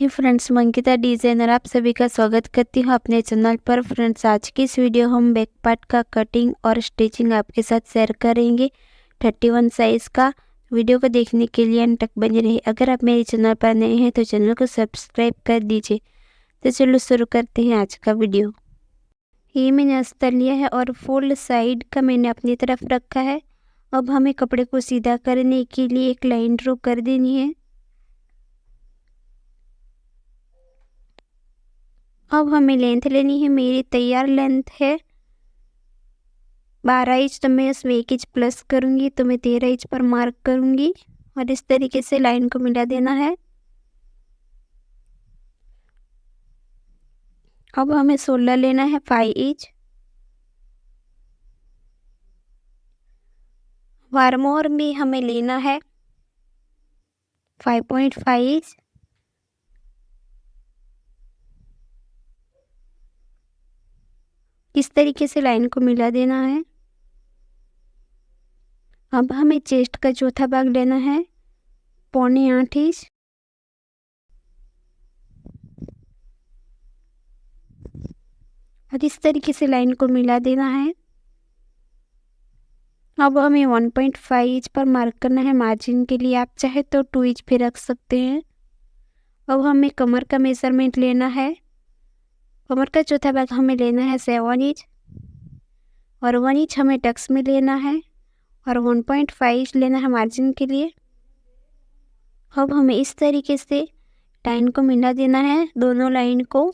हे friends, मैं Ankita designer आप सभी का स्वागत करती हूँ अपने चैनल पर। फ्रेंड्स, आज की इस वीडियो हम बैक पार्ट का कटिंग और स्टिचिंग आपके साथ शेयर करेंगे 31 साइज़ का। वीडियो को देखने के लिए अंत तक बने रहिए। अगर आप मेरे चैनल पर नए हैं तो चैनल को सब्सक्राइब कर दीजिए। तो चलो शुरू करते हैं आज का वीडियो। ये मैंने अस्तर लिया है और फुल साइड का मैंने अपनी तरफ रखा है। अब हमें कपड़े को सीधा करने के लिए एक लाइन ड्रॉ कर देनी है। अब हमें लेंथ लेनी है। मेरी तैयार लेंथ है 12 इंच, तो मैं इसमें 1 इंच प्लस करूँगी, तो मैं 13 इंच पर मार्क करूँगी और इस तरीके से लाइन को मिला देना है। अब हमें 16 लेना है 5 इंच। वारमोर में हमें लेना है 5.5 इंच। इस तरीके से लाइन को मिला देना है। अब हमें चेस्ट का चौथा भाग लेना है 7.25 इंच और इस तरीके से लाइन को मिला देना है। अब हमें 1.5 इंच पर मार्क करना है मार्जिन के लिए। आप चाहे तो 2 इंच भी रख सकते हैं। अब हमें कमर का मेजरमेंट लेना है। कमर का चौथा भाग हमें लेना है 7 इंच और 1 इंच हमें टक्स में लेना है और 1.5 इंच लेना है मार्जिन के लिए। अब हमें इस तरीके से लाइन को मिला देना है, दोनों लाइन को।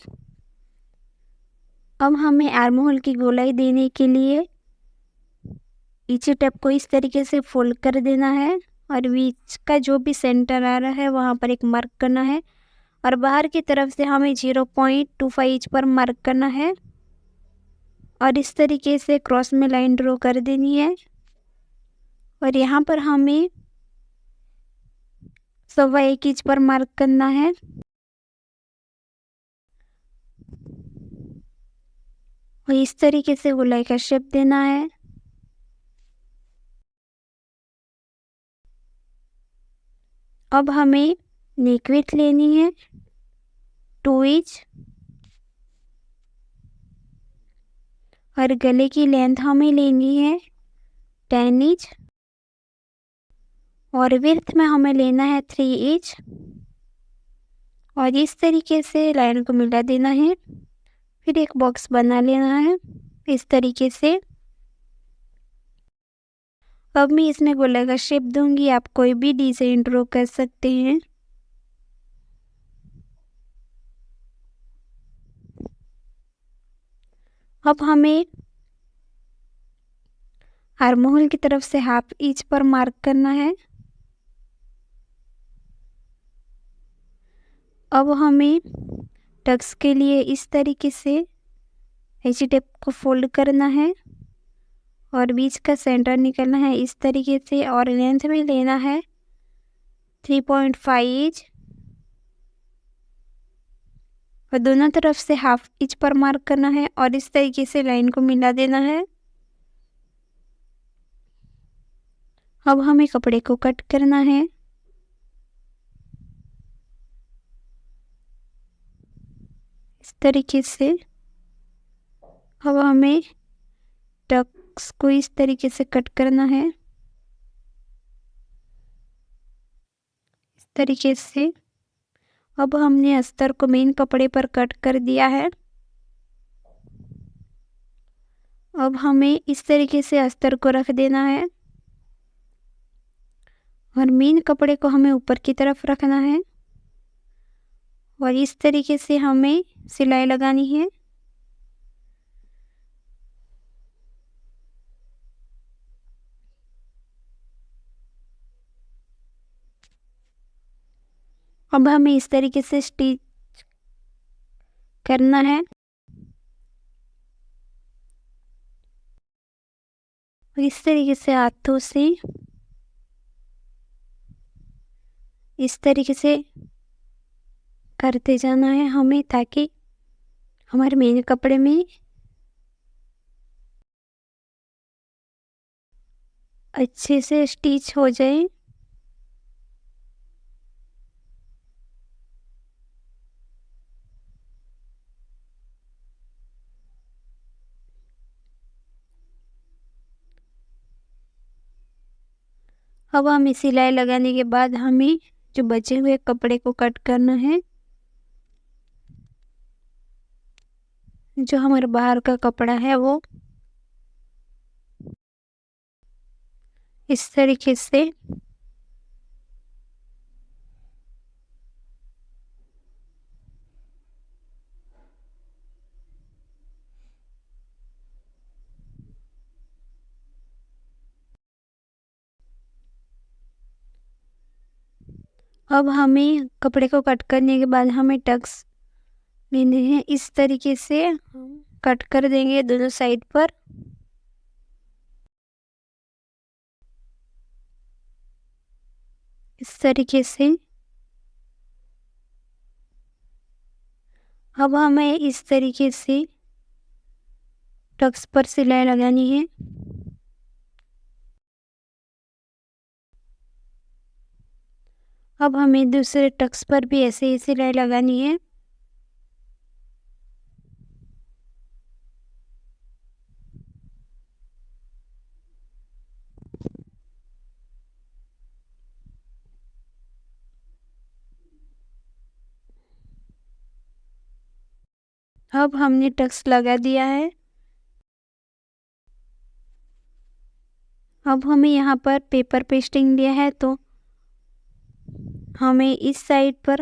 अब हमें आर्म होल की गोलाई देने के लिए नीचे टेप को इस तरीके से फोल्ड कर देना है और बीच का जो भी सेंटर आ रहा है वहाँ पर एक मार्क करना है और बाहर की तरफ से हमें 0.25 इंच पर मार्क करना है और इस तरीके से क्रॉस में लाइन ड्रॉ कर देनी है और यहाँ पर हमें 1.25 इंच पर मार्क करना है। और इस तरीके से गोलाई का शेप देना है। अब हमें नेक विड्थ लेनी है 2 इंच और गले की लेंथ हमें लेनी है 10 इंच और विड्थ में हमें लेना है 3 इंच और इस तरीके से लाइन को मिला देना है। फिर एक बॉक्स बना लेना है इस तरीके से। अब मैं इसमें गोला का शेप दूंगी, आप कोई भी डिजाइन ड्रॉ कर सकते हैं। अब हमें आर्म होल की तरफ से 1/2 इंच पर मार्क करना है। अब हमें टक्स के लिए इस तरीके से ऐसी टेप को फोल्ड करना है और बीच का सेंटर निकालना है इस तरीके से और लेंथ में लेना है 3.5 इंच और दोनों तरफ से 1/2 इंच पर मार्क करना है और इस तरीके से लाइन को मिला देना है। अब हमें कपड़े को कट करना है। इस तरीके से अब हमें टक्स को इस तरीके से कट करना है। इस तरीके से अब हमने अस्तर को मेन कपड़े पर कट कर दिया है। अब हमें इस तरीके से अस्तर को रख देना है और मेन कपड़े को हमें ऊपर की तरफ रखना है और इस तरीके से हमें सिलाई लगानी है। अब हमें इस तरीके से स्टिच करना है और इस तरीके से हाथों से इस तरीके से करते जाना है हमें, ताकि हमारे मेन कपड़े में अच्छे से स्टिच हो जाए। अब हमें सिलाई लगाने के बाद हमें जो बचे हुए कपड़े को कट करना है। जो हमारे बाहर का कपड़ा है वो इस तरीके से अब हमें कपड़े को कट करने के बाद हमें टक्स लेने हैं। इस तरीके से हम कट कर देंगे दोनों साइड पर। इस तरीके से अब हमें इस तरीके से टक्स पर सिलाई लगानी है। अब हमें दूसरे टक्स पर भी ऐसे ही सिलाई लगानी है। अब हमने टक्स लगा दिया है। अब हमें यहाँ पर पेपर पेस्टिंग लिया है तो हमें इस साइड पर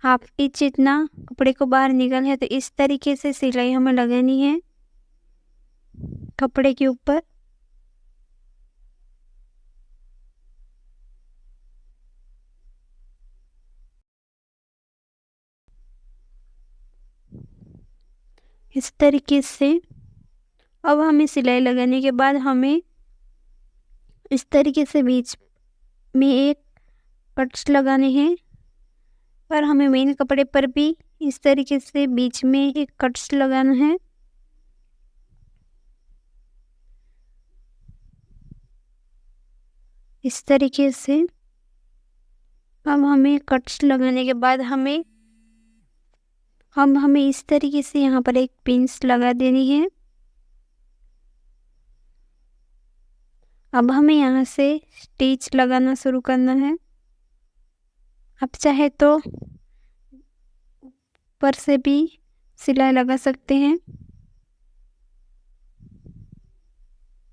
हाफ इंच जितना कपड़े को बाहर निकल है तो इस तरीके से सिलाई हमें लगानी है कपड़े के ऊपर। इस तरीके से अब हमें सिलाई लगाने के बाद हमें इस तरीके से बीच में एक कट्स लगाने हैं और हमें मेन कपड़े पर भी इस तरीके से बीच में एक कट्स लगाना है। इस तरीके से अब हमें कट्स लगाने के बाद हमें इस तरीके से यहाँ पर एक पिंस लगा देनी है। अब हमें यहाँ से स्टिच लगाना शुरू करना है। आप चाहे तो ऊपर से भी सिलाई लगा सकते हैं।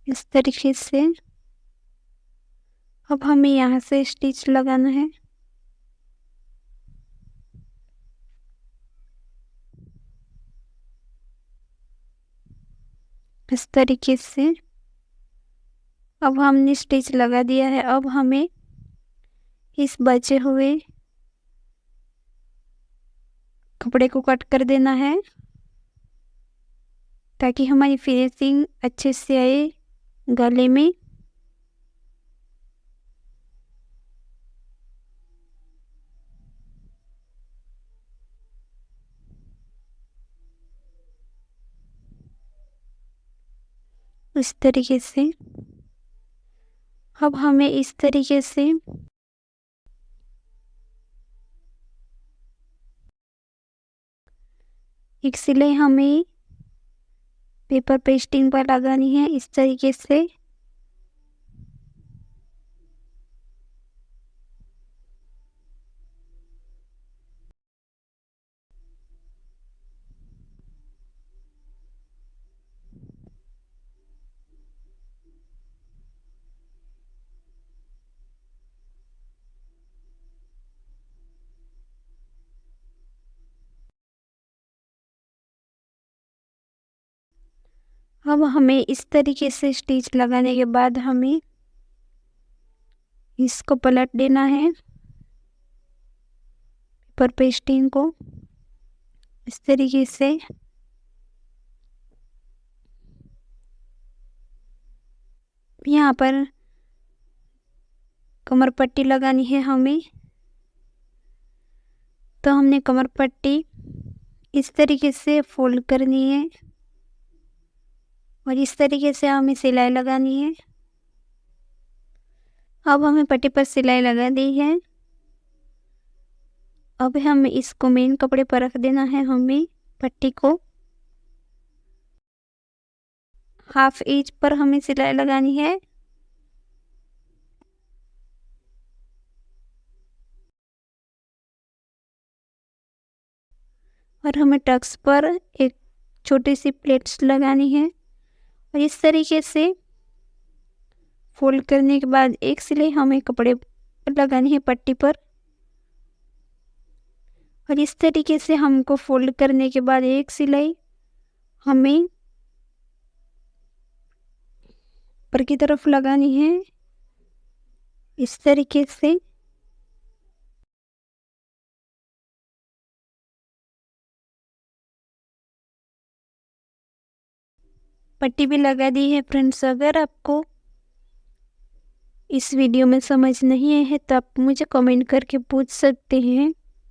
इस तरीके से अब हमें यहाँ से स्टिच लगाना है। इस तरीके से अब हमने स्टिच लगा दिया है। अब हमें इस बचे हुए कपड़े को कट कर देना है ताकि हमारी फिनिशिंग अच्छे से आए गले में। इस तरीके से अब हमें इस तरीके से एक सिलाई हमें पेपर पेस्टिंग पर लगानी है। इस तरीके से अब हमें इस तरीके से स्टिच लगाने के बाद हमें इसको पलट देना है पेपर पेस्टिंग को। इस तरीके से यहाँ पर कमर पट्टी लगानी है हमें। तो हमने कमर पट्टी इस तरीके से फोल्ड करनी है और इस तरीके से हमें सिलाई लगानी है। अब हमें पट्टी पर सिलाई लगा दी है। अब हमें इसको मेन कपड़े पर रख देना है। हमें पट्टी को हाफ इंच पर हमें सिलाई लगानी है। और हमें टक्स पर एक छोटी सी प्लेट्स लगानी है और इस तरीके से फोल्ड करने के बाद एक सिलाई हमें कपड़े पर लगानी है पट्टी पर और इस तरीके से हमको फोल्ड करने के बाद एक सिलाई हमें ऊपर की तरफ लगानी है इस तरीके से। पट्टी भी लगा दी है फ्रेंड्स। अगर आपको इस वीडियो में समझ नहीं है तो आप मुझे कमेंट करके पूछ सकते हैं।